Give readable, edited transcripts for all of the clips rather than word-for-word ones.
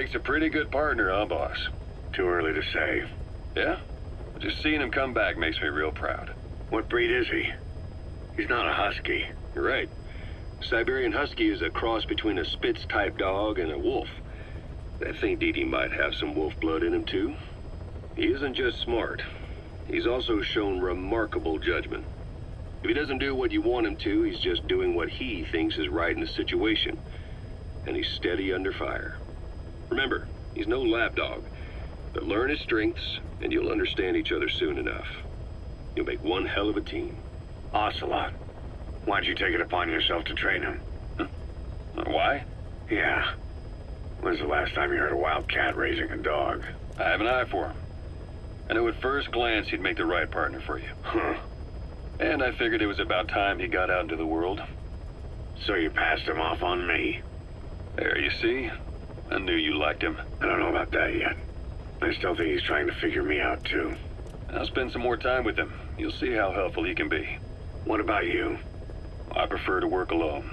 makes a pretty good partner, huh, boss? Too early to say. Yeah? Just seeing him come back makes me real proud. What breed is he? He's not a husky. You're right. Siberian Husky is a cross between a Spitz-type dog and a wolf. I think Dee Dee might have some wolf blood in him, too. He isn't just smart. He's also shown remarkable judgment. If he doesn't do what you want him to, he's just doing what he thinks is right in the situation. And he's steady under fire. Remember, he's no lapdog. But learn his strengths, and you'll understand each other soon enough. You'll make one hell of a team. Ocelot. Why'd you take it upon yourself to train him? Why? Yeah. When's the last time you heard a wild cat raising a dog? I have an eye for him. I knew at first glance he'd make the right partner for you. Huh. And I figured it was about time he got out into the world. So you passed him off on me? There, you see? I knew you liked him. I don't know about that yet. I still think he's trying to figure me out, too. I'll spend some more time with him. You'll see how helpful he can be. What about you? I prefer to work alone.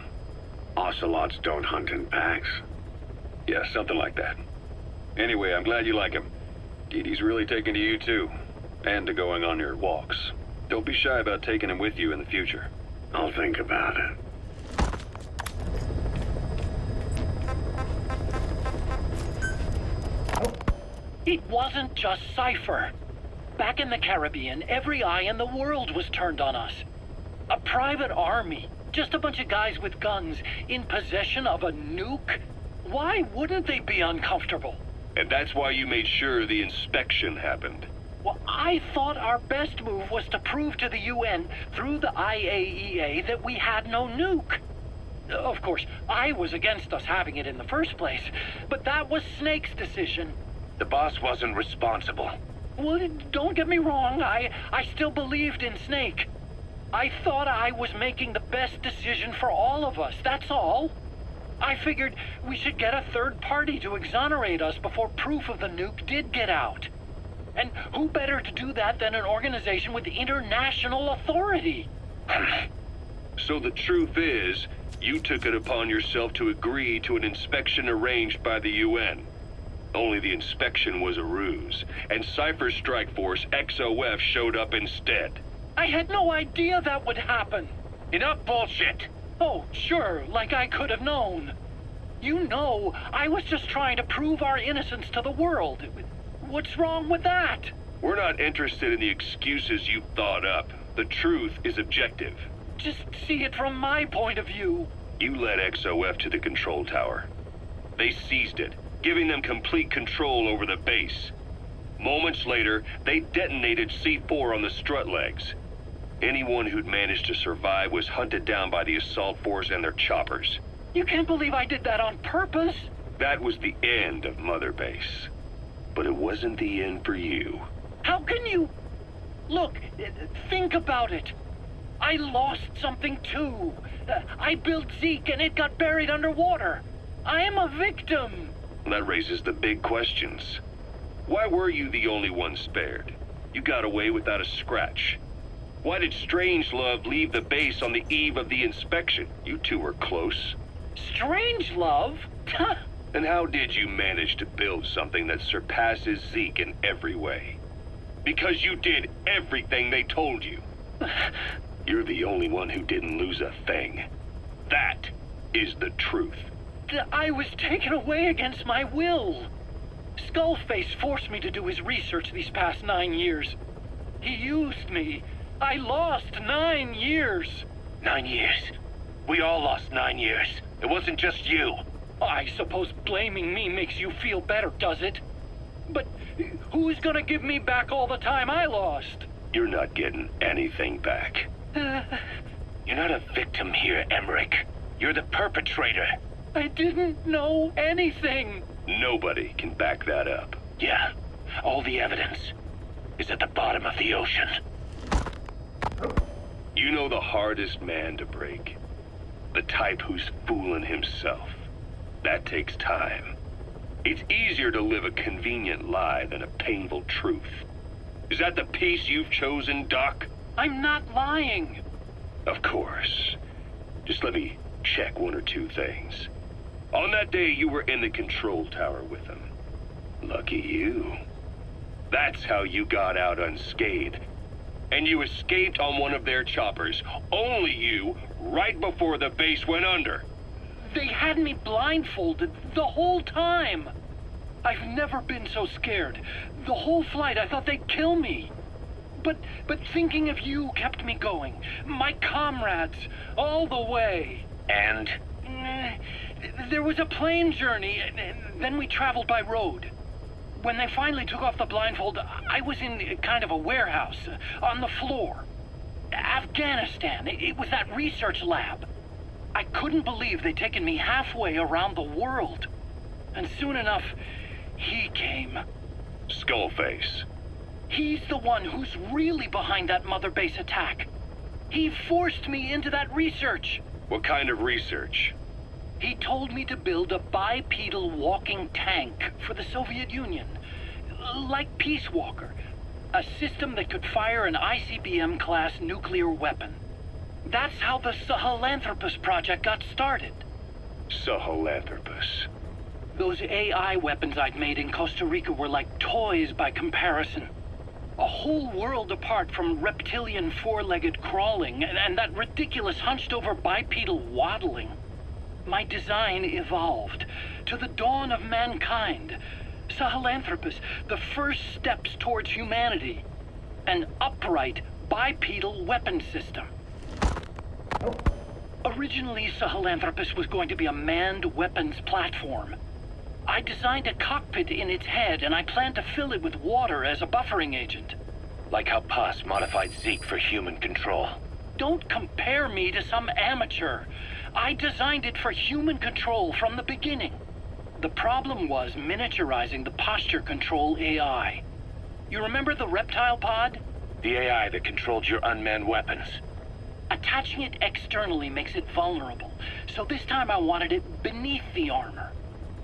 Ocelots don't hunt in packs. Yeah, something like that. Anyway, I'm glad you like him. Dee Dee's really taken to you, too. And to going on your walks. Don't be shy about taking him with you in the future. I'll think about it. It wasn't just Cypher. Back in the Caribbean, every eye in the world was turned on us. A private army, just a bunch of guys with guns, in possession of a nuke? Why wouldn't they be uncomfortable? And that's why you made sure the inspection happened. Well, I thought our best move was to prove to the UN through the IAEA that we had no nuke. Of course, I was against us having it in the first place, but that was Snake's decision. The boss wasn't responsible. Well, don't get me wrong, I still believed in Snake. I thought I was making the best decision for all of us, that's all. I figured we should get a third party to exonerate us before proof of the nuke did get out. And who better to do that than an organization with international authority? So the truth is, you took it upon yourself to agree to an inspection arranged by the UN. Only the inspection was a ruse, and Cypher's strike force, XOF, showed up instead. I had no idea that would happen. Enough bullshit! Oh, sure, like I could have known. You know, I was just trying to prove our innocence to the world. What's wrong with that? We're not interested in the excuses you thought up. The truth is objective. Just see it from my point of view. You led XOF to the control tower. They seized it, giving them complete control over the base. Moments later, they detonated C4 on the strut legs. Anyone who'd managed to survive was hunted down by the assault force and their choppers. You can't believe I did that on purpose. That was the end of Mother Base. But it wasn't the end for you. How can you... Look, think about it. I lost something too. I built Zeke and it got buried underwater. I am a victim. That raises the big questions. Why were you the only one spared? You got away without a scratch. Why did Strangelove leave the base on the eve of the inspection? You two were close. Strangelove? And how did you manage to build something that surpasses Zeke in every way? Because you did everything they told you. You're the only one who didn't lose a thing. That is the truth. I was taken away against my will. Skullface forced me to do his research these past 9 years. He used me. I lost 9 years. 9 years. We all lost 9 years. It wasn't just you. I suppose blaming me makes you feel better, does it? But who's gonna give me back all the time I lost? You're not getting anything back. You're not a victim here, Emmerich. You're the perpetrator. I didn't know anything. Nobody can back that up. Yeah, all the evidence is at the bottom of the ocean. You know the hardest man to break. The type who's fooling himself. That takes time. It's easier to live a convenient lie than a painful truth. Is that the piece you've chosen, Doc? I'm not lying. Of course. Just let me check one or two things. On that day, you were in the control tower with them. Lucky you. That's how you got out unscathed. And you escaped on one of their choppers. Only you, right before the base went under. They had me blindfolded the whole time. I've never been so scared. The whole flight, I thought they'd kill me. But thinking of you kept me going. My comrades, all the way. And? There was a plane journey, then we traveled by road. When they finally took off the blindfold, I was in kind of a warehouse, on the floor. Afghanistan, it was that research lab. I couldn't believe they'd taken me halfway around the world. And soon enough, he came. Skullface. He's the one who's really behind that Mother Base attack. He forced me into that research. What kind of research? He told me to build a bipedal walking tank for the Soviet Union. Like Peace Walker. A system that could fire an ICBM-class nuclear weapon. That's how the Sahelanthropus project got started. Sahelanthropus. Those AI weapons I'd made in Costa Rica were like toys by comparison. A whole world apart from reptilian four-legged crawling and that ridiculous hunched-over bipedal waddling. My design evolved to the dawn of mankind. Sahelanthropus, the first steps towards humanity. An upright bipedal weapon system. Originally, Sahelanthropus was going to be a manned weapons platform. I designed a cockpit in its head, and I planned to fill it with water as a buffering agent. Like how Paz modified Zeke for human control. Don't compare me to some amateur. I designed it for human control from the beginning. The problem was miniaturizing the posture control AI. You remember the reptile pod? The AI that controlled your unmanned weapons. Attaching it externally makes it vulnerable, so this time I wanted it beneath the armor.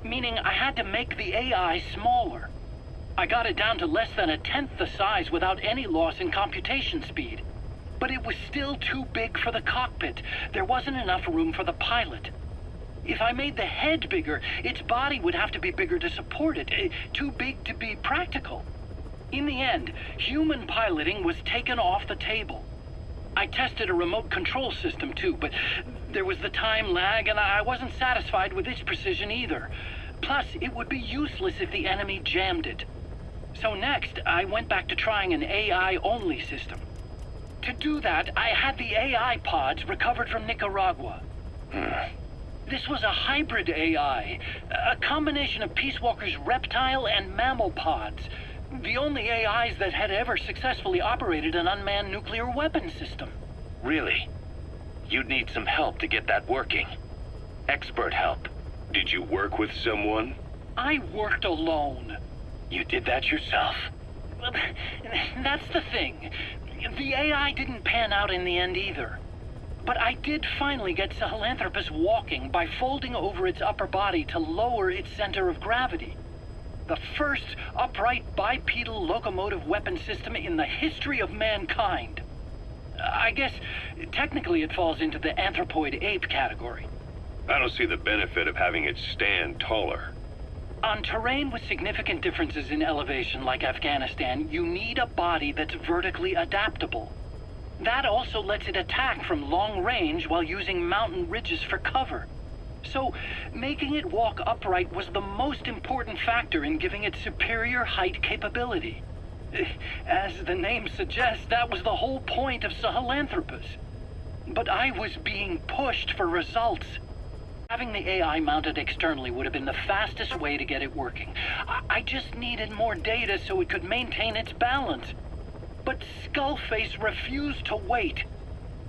Meaning I had to make the AI smaller. I got it down to less than 1/10 the size without any loss in computation speed. But it was still too big for the cockpit. There wasn't enough room for the pilot. If I made the head bigger, its body would have to be bigger to support it. Too big to be practical. In the end, human piloting was taken off the table. I tested a remote control system too, but there was the time lag and I wasn't satisfied with its precision either. Plus, it would be useless if the enemy jammed it. So next, I went back to trying an AI-only system. To do that, I had the AI pods recovered from Nicaragua. This was a hybrid AI, a combination of Peace Walker's reptile and mammal pods. The only AIs that had ever successfully operated an unmanned nuclear weapon system. Really? You'd need some help to get that working. Expert help. Did you work with someone? I worked alone. You did that yourself? Well, that's the thing. The AI didn't pan out in the end either. But I did finally get Sahelanthropus walking by folding over its upper body to lower its center of gravity. The first upright bipedal locomotive weapon system in the history of mankind. I guess technically it falls into the anthropoid ape category. I don't see the benefit of having it stand taller. On terrain with significant differences in elevation like Afghanistan, you need a body that's vertically adaptable. That also lets it attack from long range while using mountain ridges for cover. So, making it walk upright was the most important factor in giving it superior height capability. As the name suggests, that was the whole point of Sahelanthropus. But I was being pushed for results. Having the AI mounted externally would have been the fastest way to get it working. I just needed more data so it could maintain its balance. But Skullface refused to wait.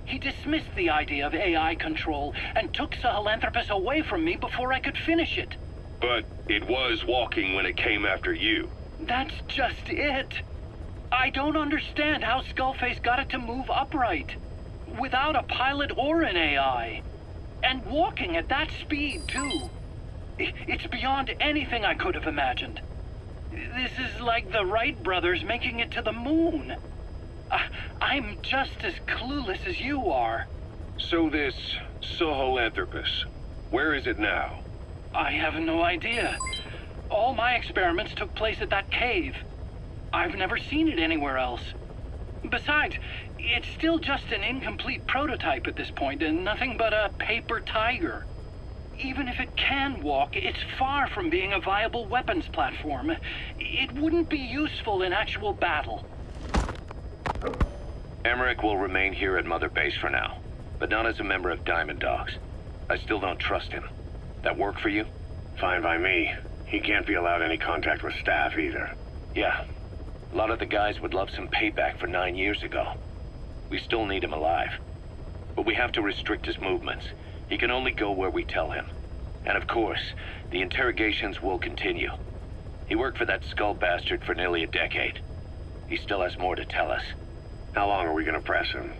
He dismissed the idea of AI control and took Sahelanthropus away from me before I could finish it. But it was walking when it came after you. That's just it. I don't understand how Skullface got it to move upright, without a pilot or an AI. And walking at that speed, too. It's beyond anything I could have imagined. This is like the Wright brothers making it to the moon. I'm just as clueless as you are. So this Sahelanthropus, where is it now? I have no idea. All my experiments took place at that cave. I've never seen it anywhere else. Besides, it's still just an incomplete prototype at this point, and nothing but a paper tiger. Even if it can walk, it's far from being a viable weapons platform. It wouldn't be useful in actual battle. Emmerich will remain here at Mother Base for now, but not as a member of Diamond Dogs. I still don't trust him. That work for you? Fine by me. He can't be allowed any contact with staff either. Yeah. A lot of the guys would love some payback for 9 years ago. We still need him alive. But we have to restrict his movements. He can only go where we tell him. And of course, the interrogations will continue. He worked for that skull bastard for nearly a decade. He still has more to tell us. How long are we gonna press him?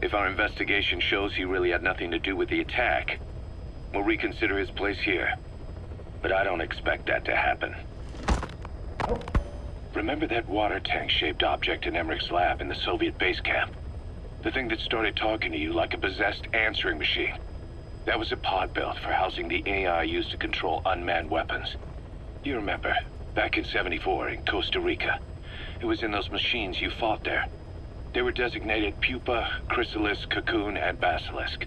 If our investigation shows he really had nothing to do with the attack, we'll reconsider his place here. But I don't expect that to happen. Remember that water tank-shaped object in Emmerich's lab in the Soviet base camp? The thing that started talking to you like a possessed answering machine. That was a pod built for housing the AI used to control unmanned weapons. You remember, back in '74 in Costa Rica. It was in those machines you fought there. They were designated Pupa, Chrysalis, Cocoon, and Basilisk,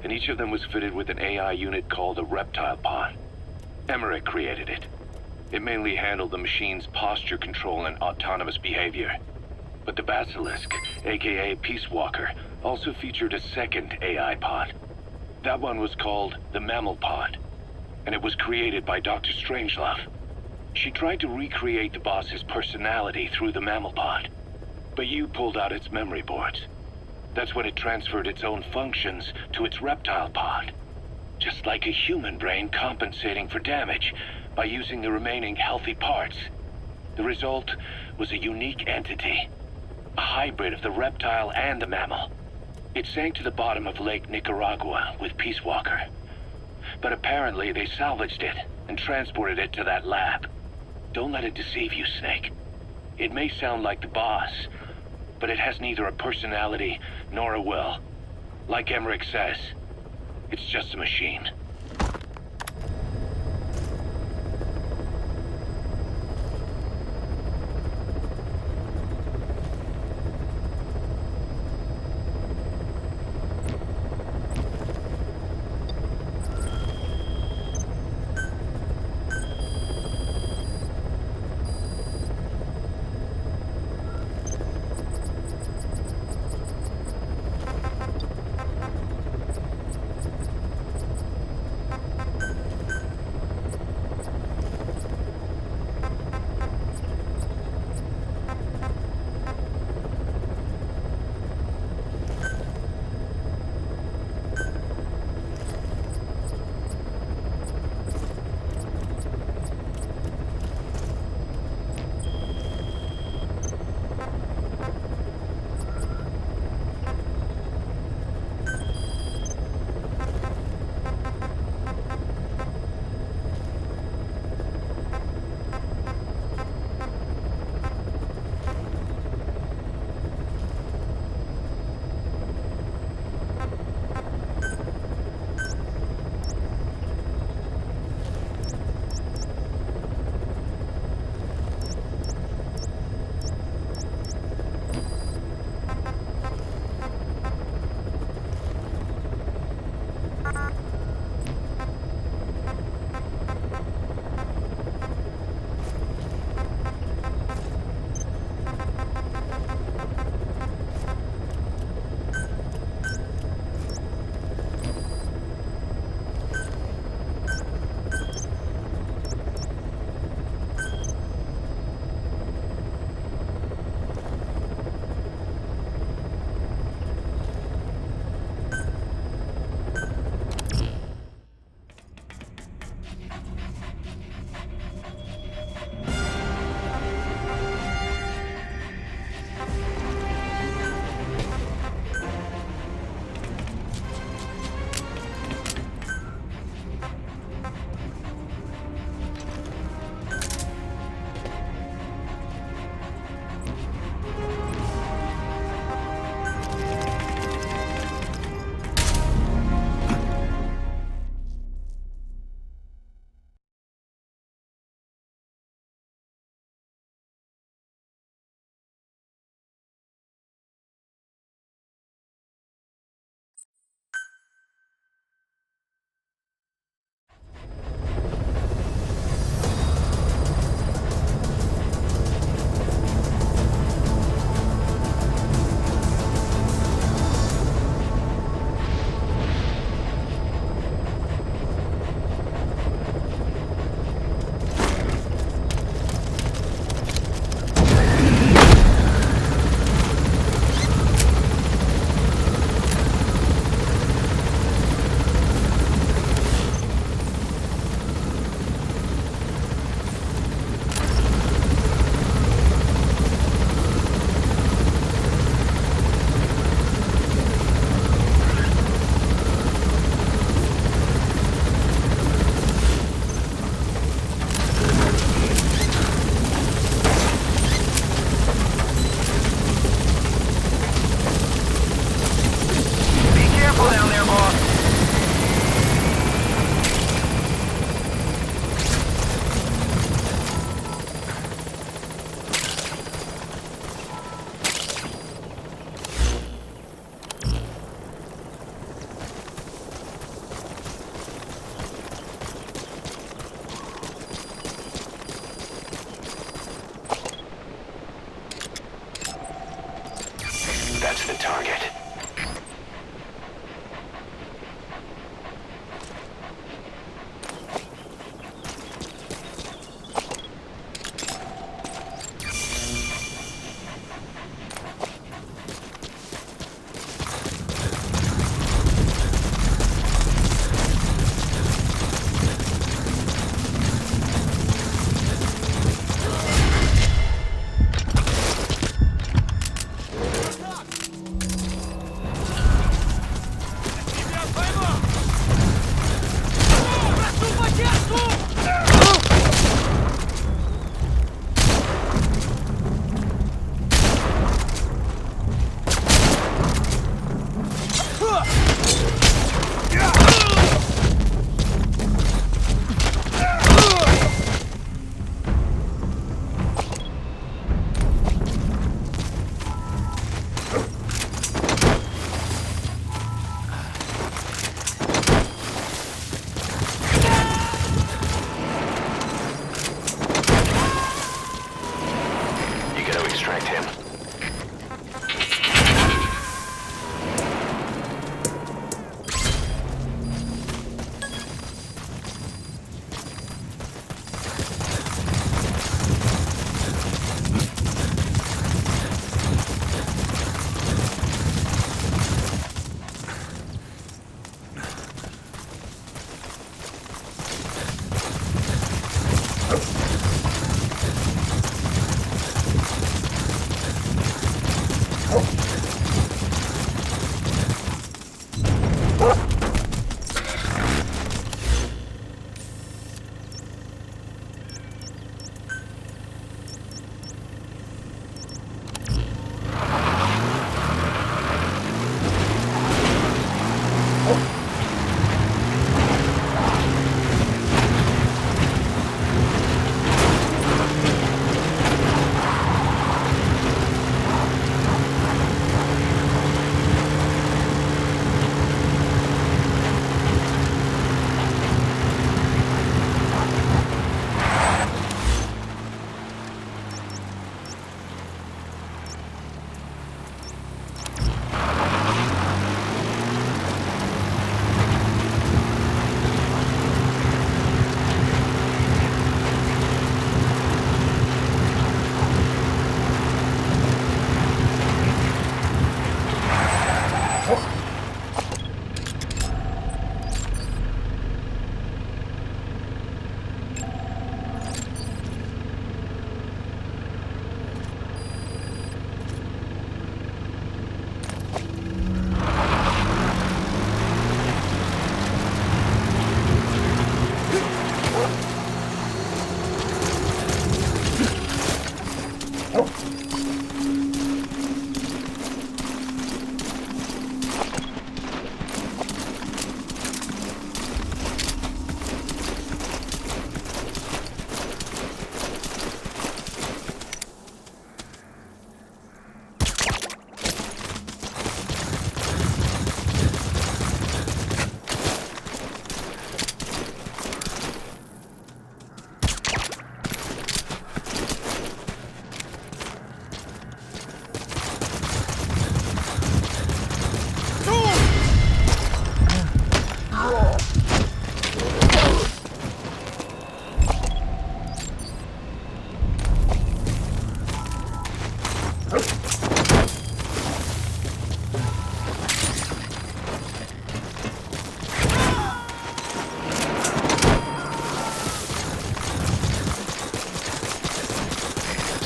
and each of them was fitted with an AI unit called a reptile pod. Emmerich created it. It mainly handled the machine's posture control and autonomous behavior. But the Basilisk, aka Peace Walker, also featured a second AI pod. That one was called the Mammal Pod, and it was created by Dr. Strangelove. She tried to recreate the boss's personality through the Mammal Pod, but you pulled out its memory boards. That's when it transferred its own functions to its reptile pod. Just like a human brain compensating for damage by using the remaining healthy parts. The result was a unique entity, a hybrid of the reptile and the mammal. It sank to the bottom of Lake Nicaragua with Peace Walker. But apparently they salvaged it and transported it to that lab. Don't let it deceive you, Snake. It may sound like the boss, but it has neither a personality nor a will. Like Emmerich says, it's just a machine.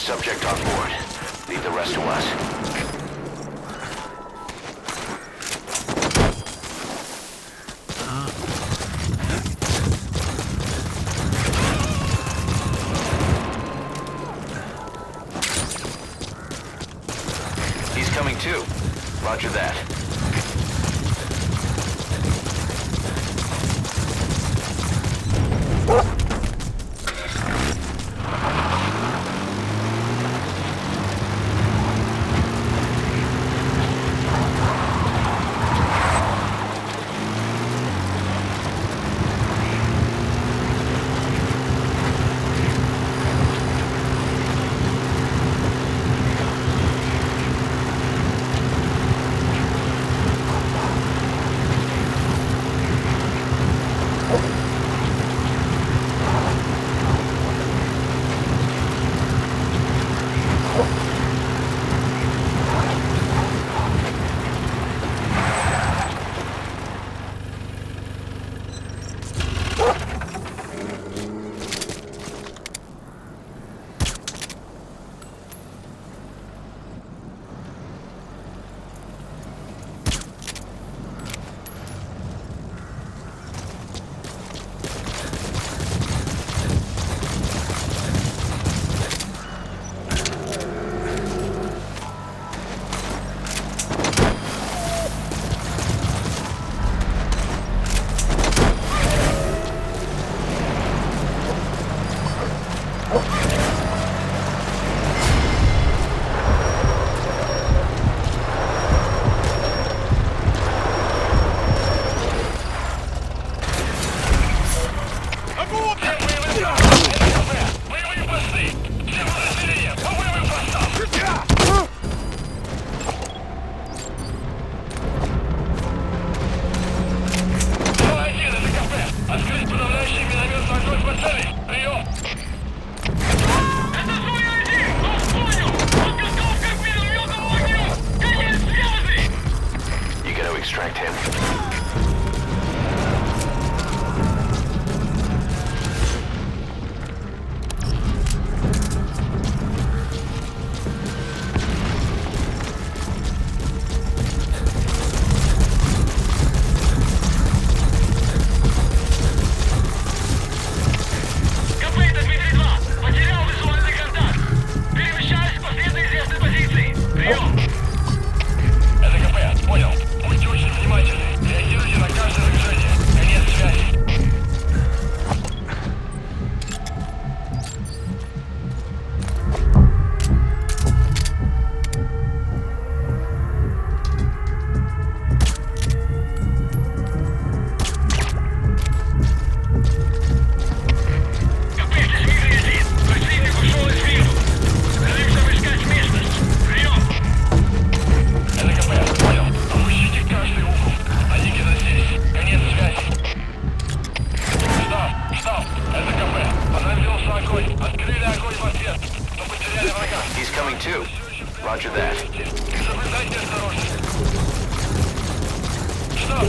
Subject on board. Leave the rest to us. He's coming too. Roger that.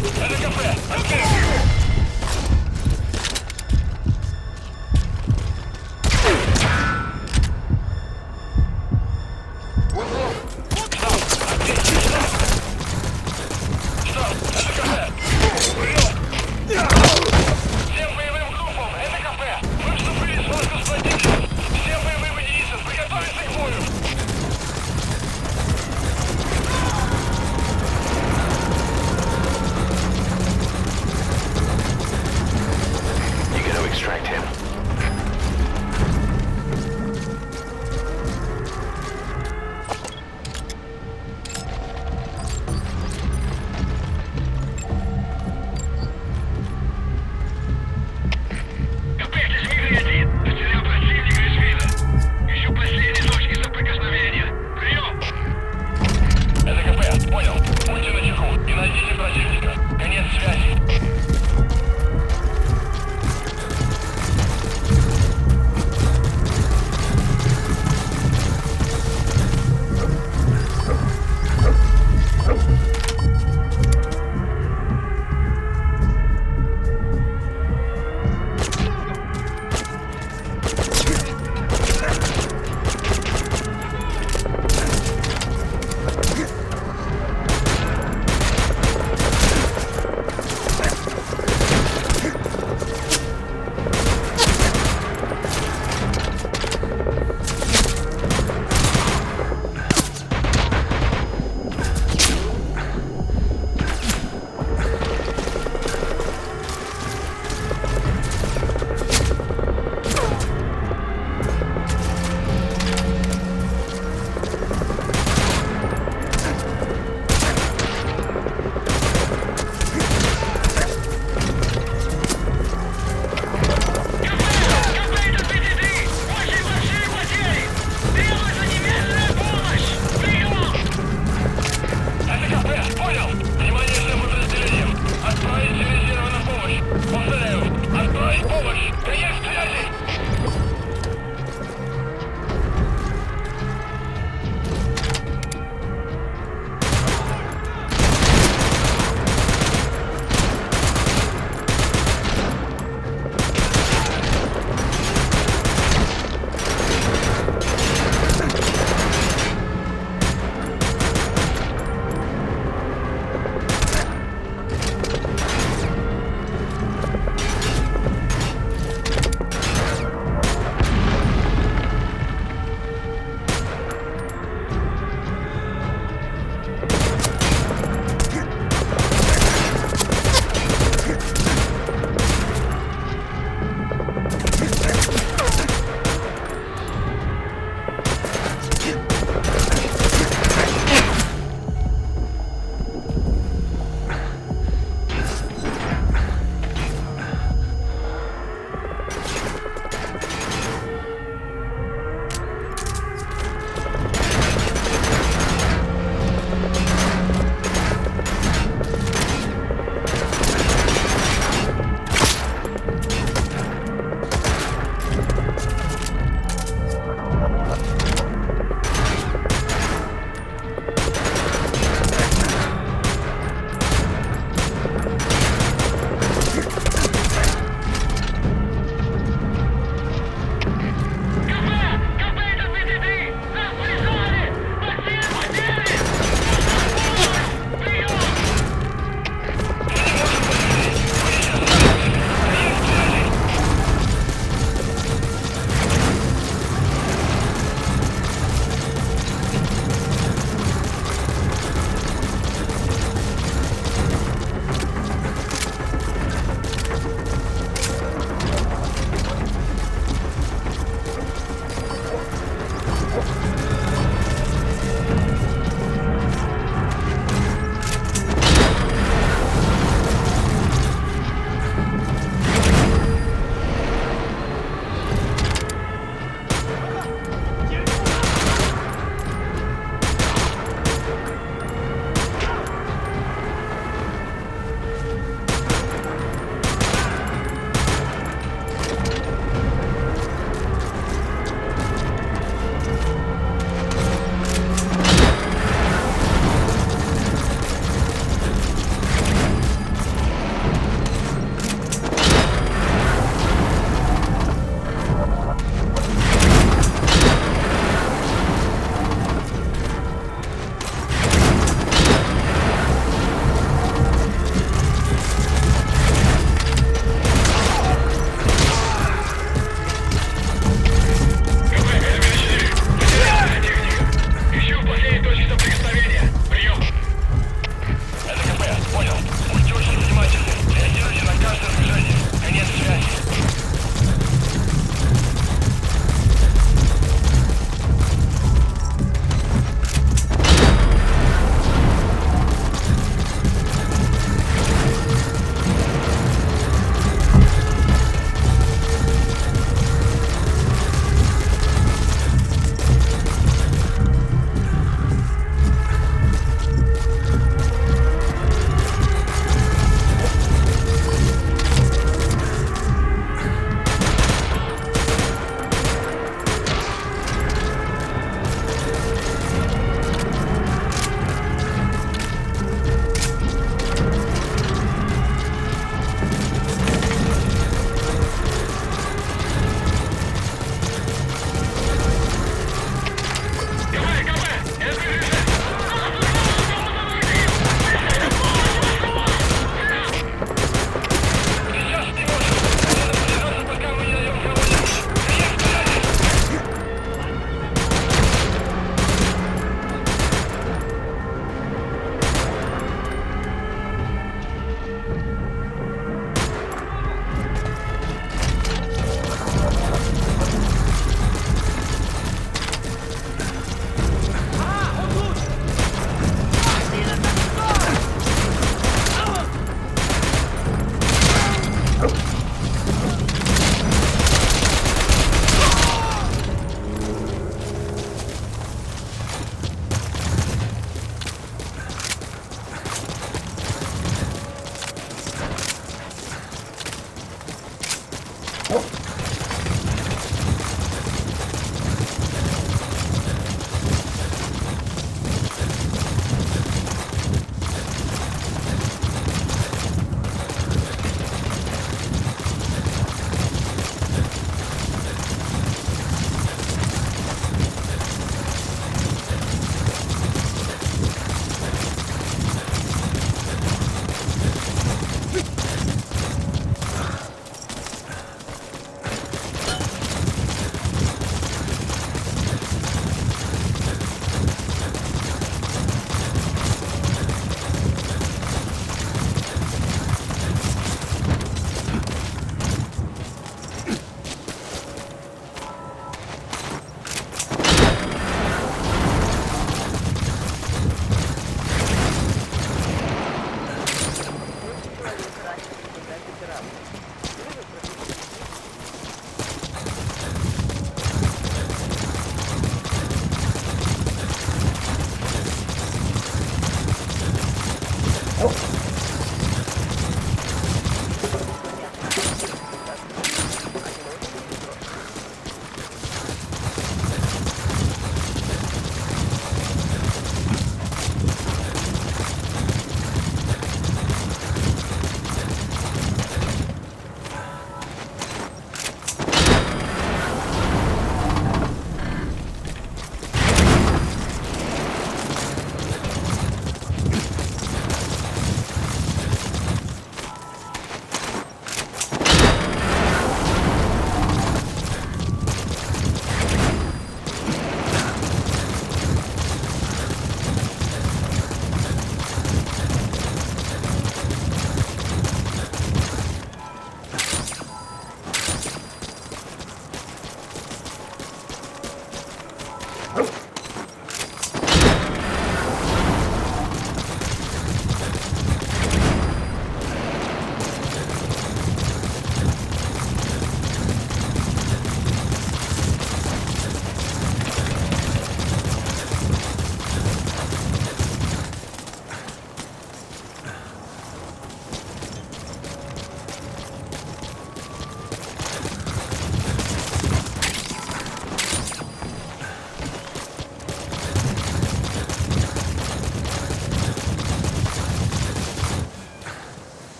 Всем боевым группам, это КП. Мы вступили в схватку с противником. Всем боевым единицам приготовиться к бою.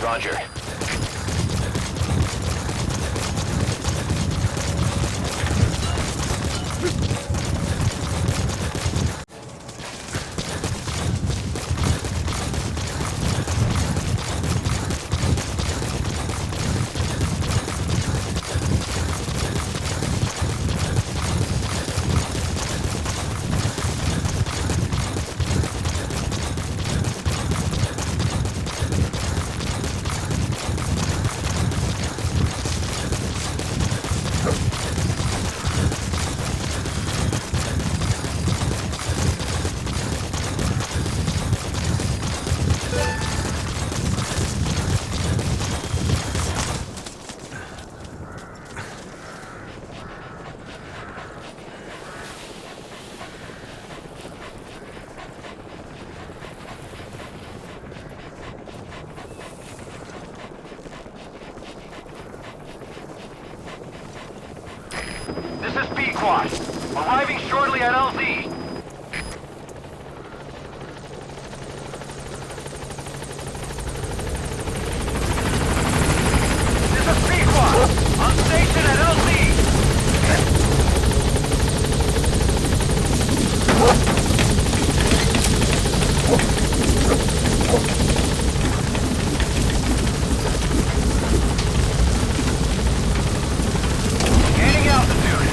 Roger. This is Pequod. Arriving shortly at LZ. This is Pequod. On station at LZ. Gaining altitude.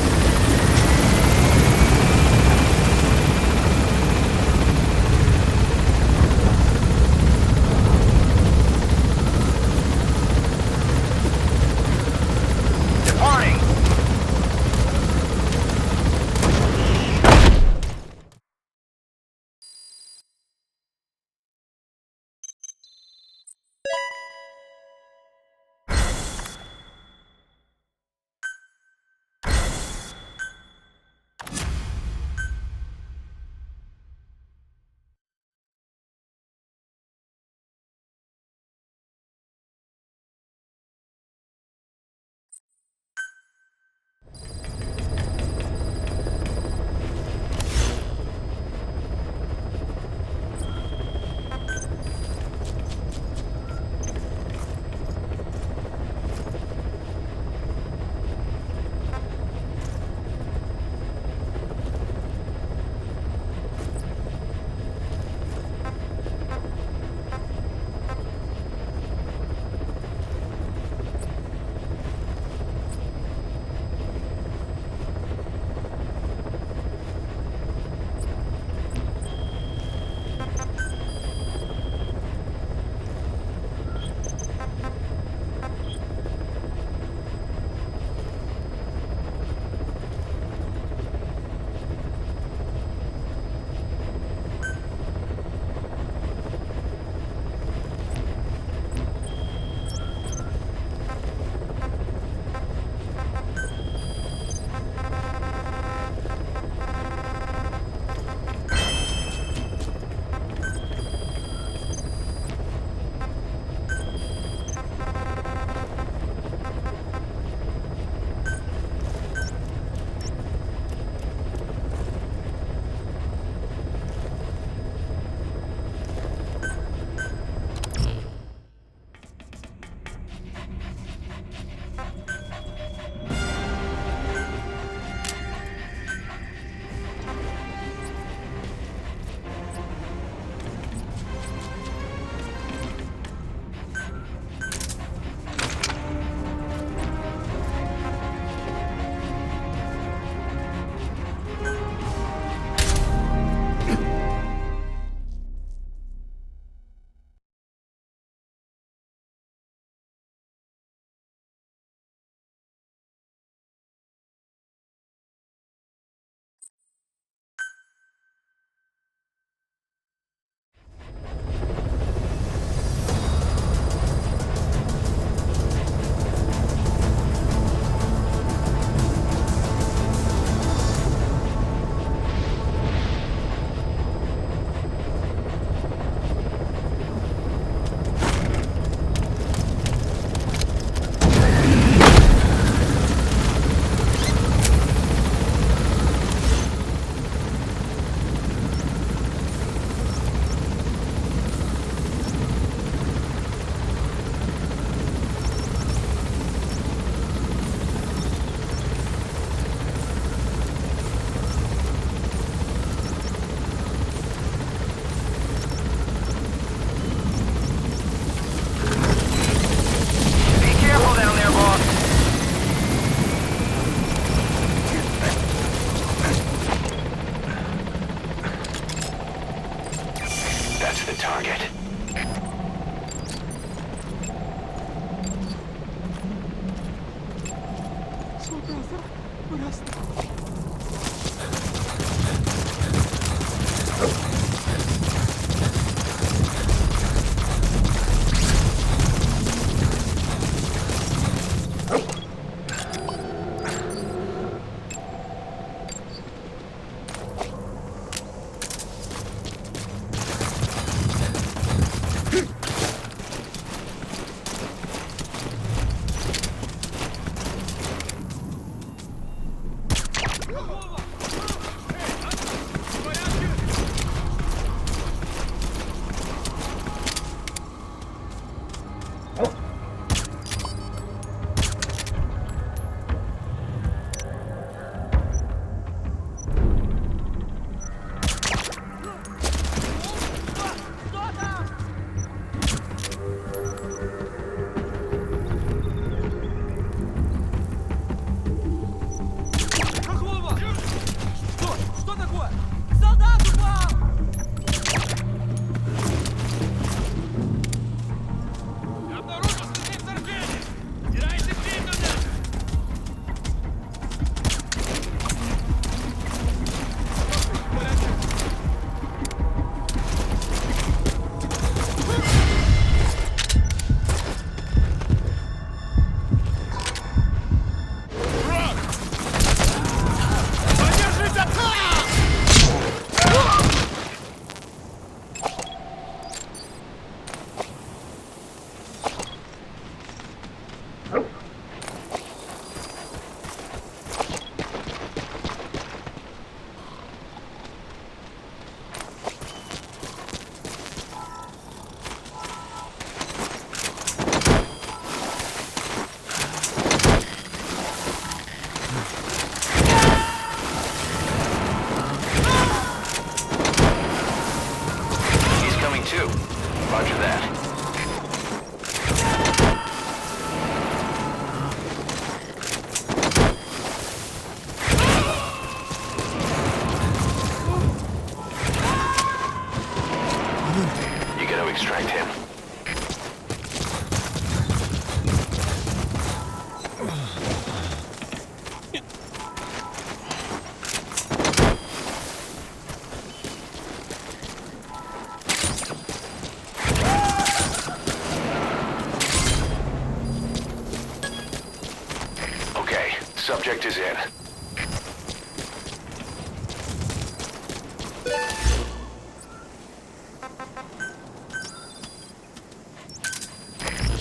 subject is in.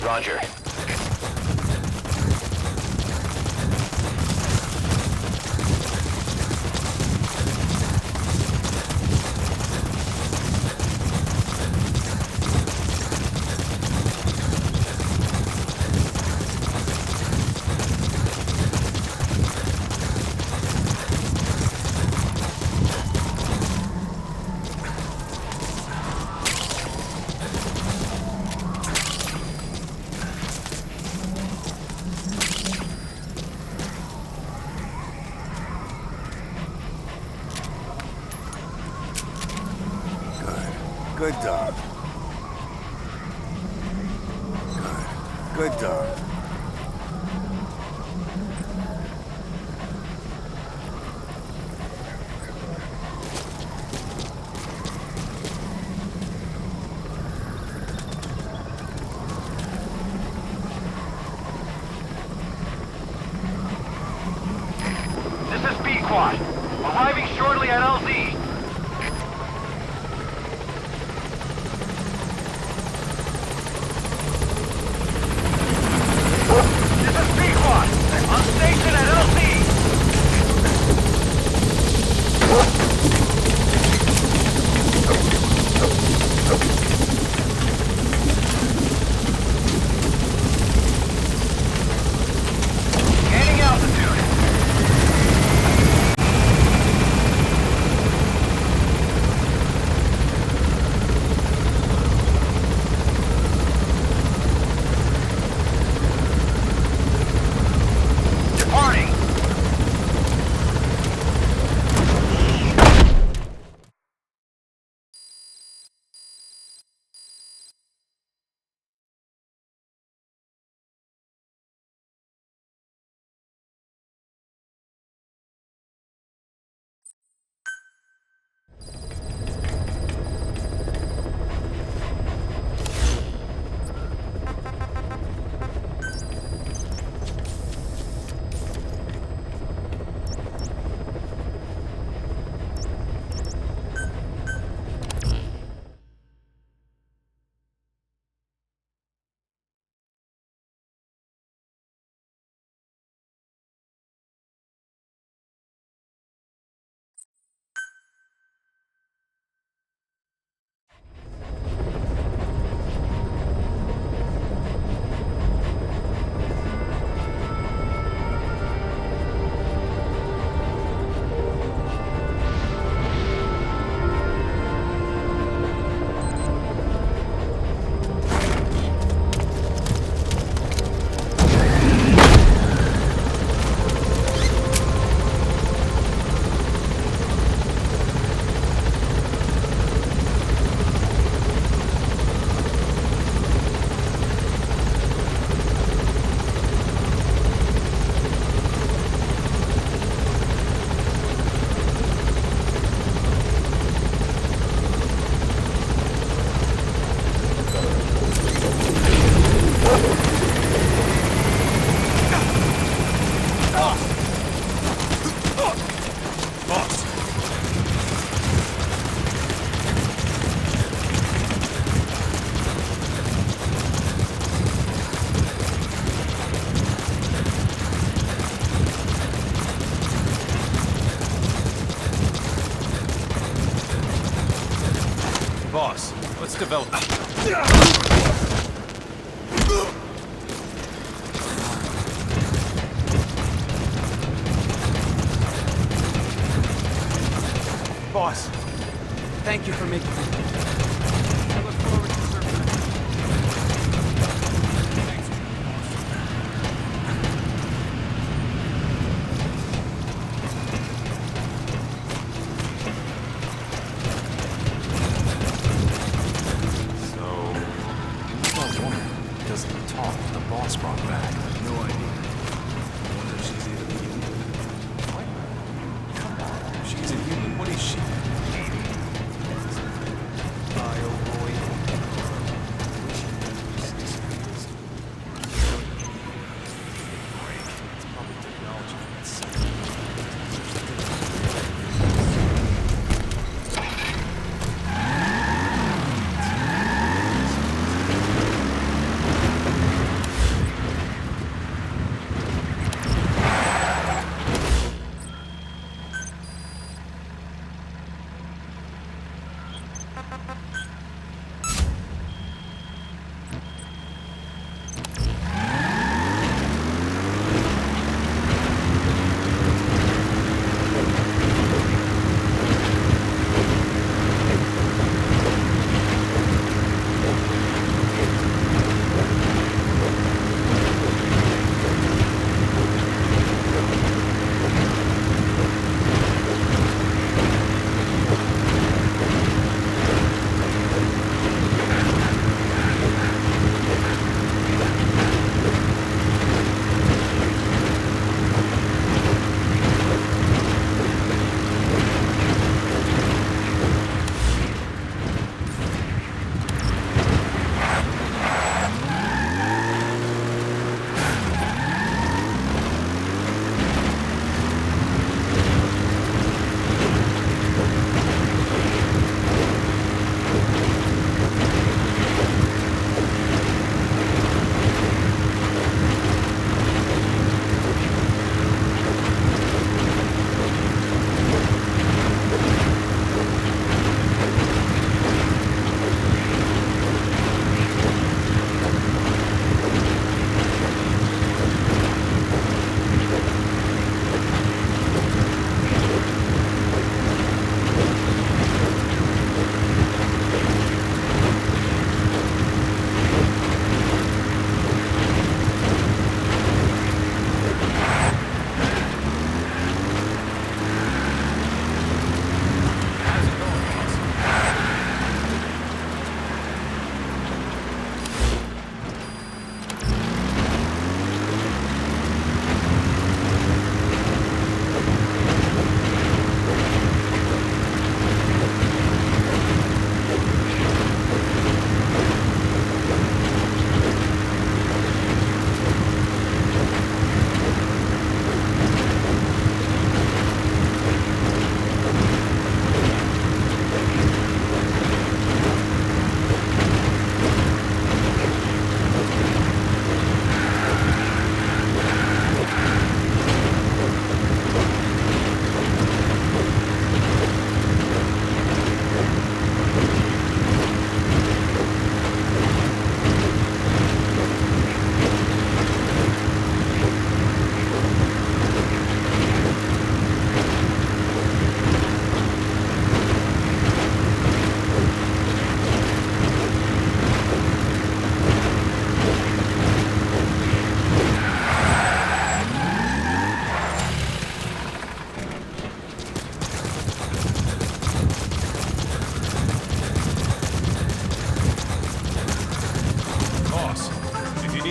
Roger. Good dog. Good dog. This is B-Quad. Arriving shortly at LZ. This is B-Quad. On station at LZ. Gaining altitude. Departing. Boss, let's develop. Boss, thank you for making it. I look forward to serving you. Thanks. So, that woman doesn't talk the boss brought back. No idea. I wonder if she's even human. What? Come on, if she's a human. What is she? Bio boy. It's probably technology from that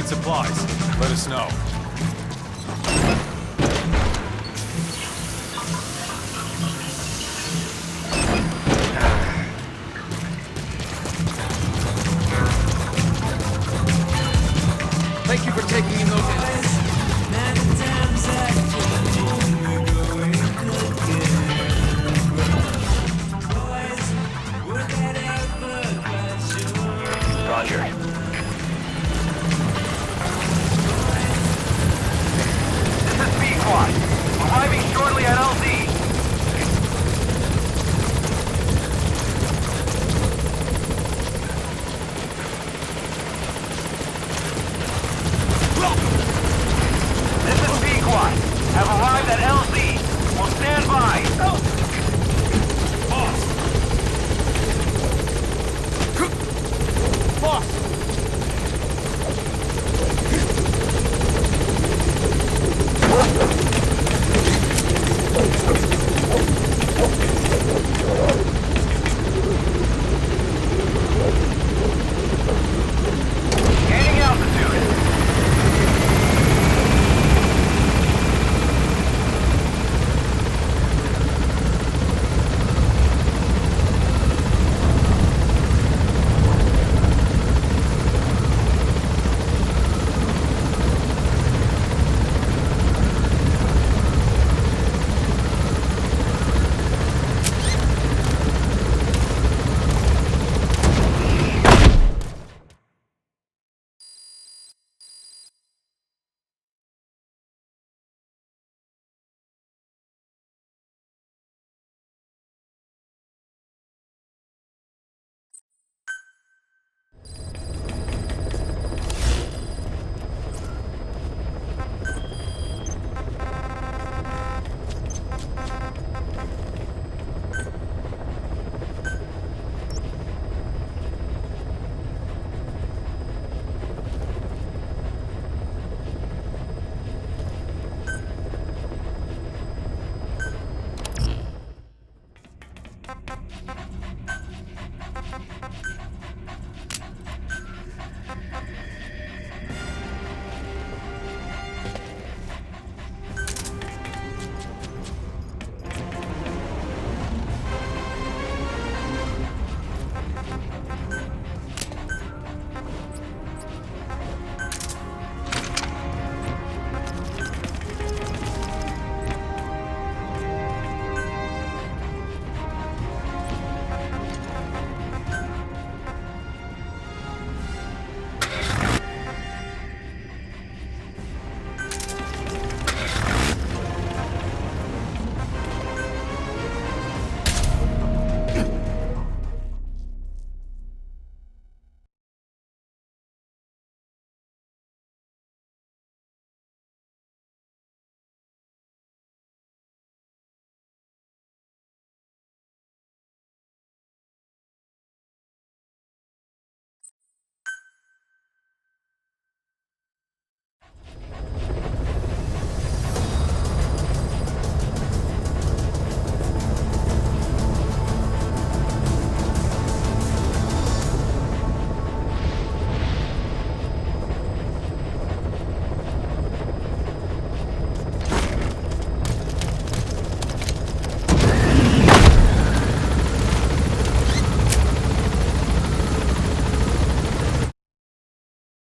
need supplies, let us know. Thank you for taking in those